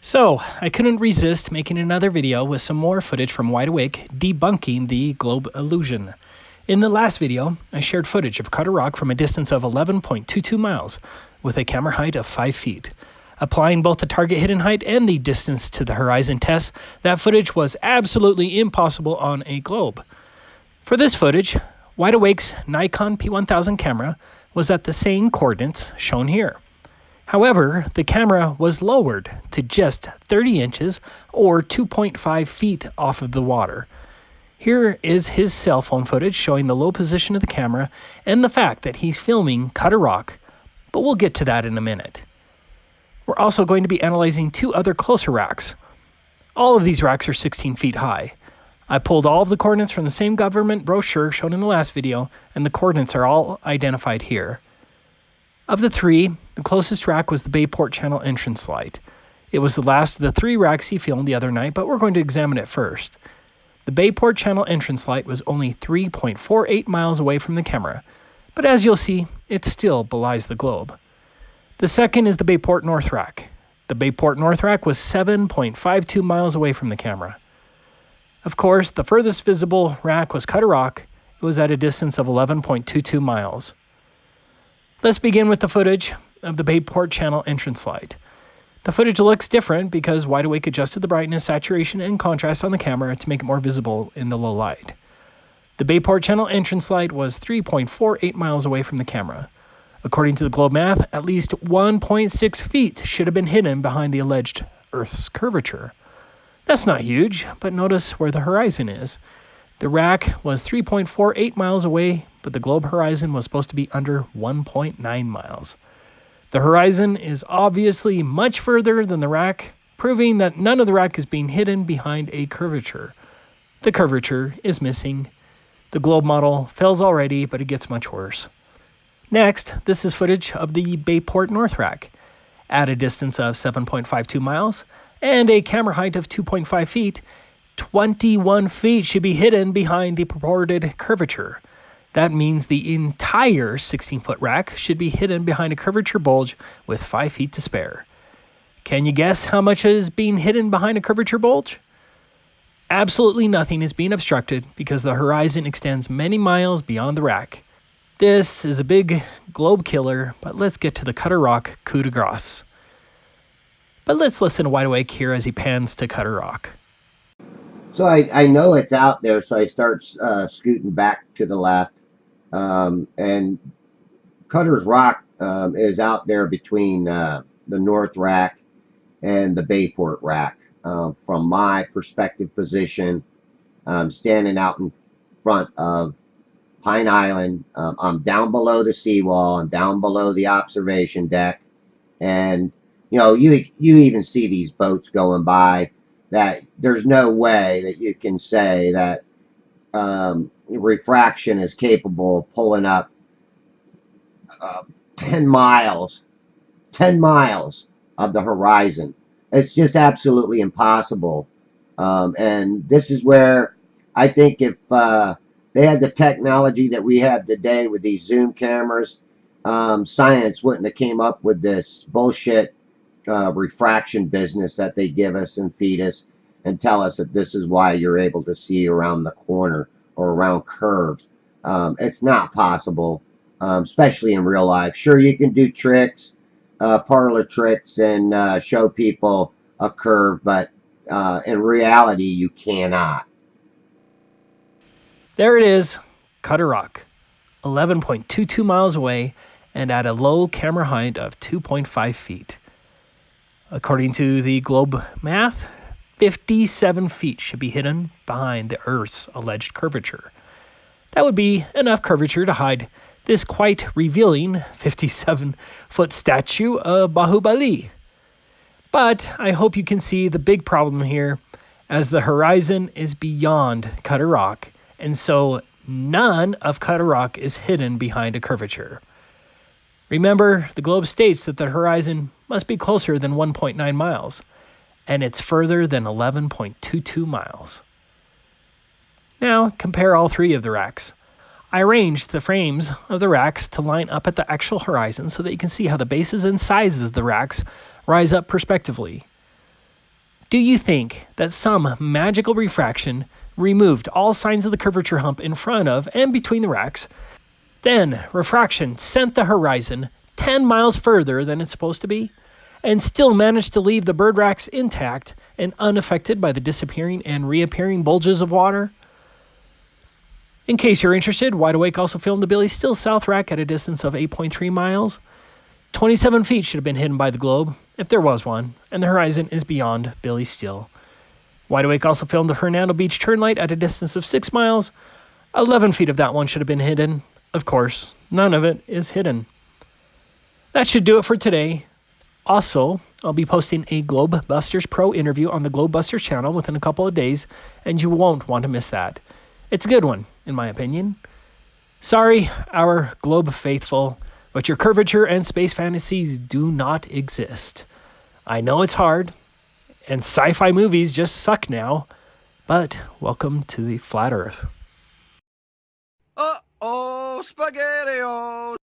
So, I couldn't resist making another video with some more footage from Wide Awake debunking the globe illusion. In the last video, I shared footage of Cutter Rock from a distance of 11.22 miles with a camera height of 5 feet. Applying both the target hidden height and the distance to the horizon test, that footage was absolutely impossible on a globe. For this footage, Wide Awake's Nikon P1000 camera was at the same coordinates shown here. However, the camera was lowered to just 30 inches or 2.5 feet off of the water. Here is his cell phone footage showing the low position of the camera and the fact that he's filming Cutter Rock, but we'll get to that in a minute. We're also going to be analyzing two other closer racks. All of these racks are 16 feet high. I pulled all of the coordinates from the same government brochure shown in the last video, and the coordinates are all identified here. Of the three, the closest rack was the Bayport Channel entrance light. It was the last of the three racks he filmed the other night, but we're going to examine it first. The Bayport Channel entrance light was only 3.48 miles away from the camera, but as you'll see, it still belies the globe. The second is the Bayport North rack. The Bayport North rack was 7.52 miles away from the camera. Of course, the furthest visible rack was Cutter Rock. It was at a distance of 11.22 miles. Let's begin with the footage of the Bayport Channel entrance light. The footage looks different because Wide Awake adjusted the brightness, saturation, and contrast on the camera to make it more visible in the low light. The Bayport Channel entrance light was 3.48 miles away from the camera. According to the globe math, at least 1.6 feet should have been hidden behind the alleged Earth's curvature. That's not huge, but notice where the horizon is. The rack was 3.48 miles away, but the globe horizon was supposed to be under 1.9 miles. The horizon is obviously much further than the rack, proving that none of the rack is being hidden behind a curvature. The curvature is missing. The globe model fails already, but it gets much worse. Next, this is footage of the Bayport North rack. At a distance of 7.52 miles and a camera height of 2.5 feet, 21 feet should be hidden behind the purported curvature. That means the entire 16-foot rack should be hidden behind a curvature bulge with 5 feet to spare. Can you guess how much is being hidden behind a curvature bulge? Absolutely nothing is being obstructed because the horizon extends many miles beyond the rack. This is a big globe killer, but let's get to the Cutter Rock coup de grace. But let's listen to Wide Awake here as he pans to Cutter Rock. So I know it's out there, so I start scooting back to the left. And Cutter's Rock is out there between the North Rack and the Bayport Rack. From my perspective position, standing out in front of Pine Island. I'm down below the seawall. I'm down below the observation deck. And, you know, you even see these boats going by. That there's no way that you can say that refraction is capable of pulling up 10 miles of the horizon. It's just absolutely impossible. And this is where I think if they had the technology that we have today with these zoom cameras, science wouldn't have came up with this bullshit refraction business that they give us and feed us and tell us that this is why you're able to see around the corner or around curves. It's not possible, especially in real life. Sure, you can do tricks, parlor tricks, and show people a curve, but in reality, you cannot. There it is, Cutter Rock, 11.22 miles away and at a low camera height of 2.5 feet. According to the globe math, 57 feet should be hidden behind the Earth's alleged curvature. That would be enough curvature to hide this quite revealing 57-foot statue of Bahubali. But I hope you can see the big problem here, as the horizon is beyond Cutter Rock, and so none of Cutter Rock is hidden behind a curvature. Remember, the globe states that the horizon must be closer than 1.9 miles, and it's further than 11.22 miles. Now, compare all three of the racks. I arranged the frames of the racks to line up at the actual horizon so that you can see how the bases and sizes of the racks rise up perspectively. Do you think that some magical refraction removed all signs of the curvature hump in front of and between the racks? Then refraction sent the horizon 10 miles further than it's supposed to be, and still managed to leave the bird racks intact and unaffected by the disappearing and reappearing bulges of water? In case you're interested, Wide Awake also filmed the Billy Still South rack at a distance of 8.3 miles. 27 feet should have been hidden by the globe, if there was one, and the horizon is beyond Billy Still. Wide Awake also filmed the Hernando Beach turn light at a distance of 6 miles. 11 feet of that one should have been hidden. Of course, none of it is hidden. That should do it for today. Also, I'll be posting a Globebusters Pro interview on the Globebusters channel within a couple of days, and you won't want to miss that. It's a good one, in my opinion. Sorry, our Globe faithful, but your curvature and space fantasies do not exist. I know it's hard, and sci-fi movies just suck now, but welcome to the flat Earth. Uh-oh, SpaghettiOs!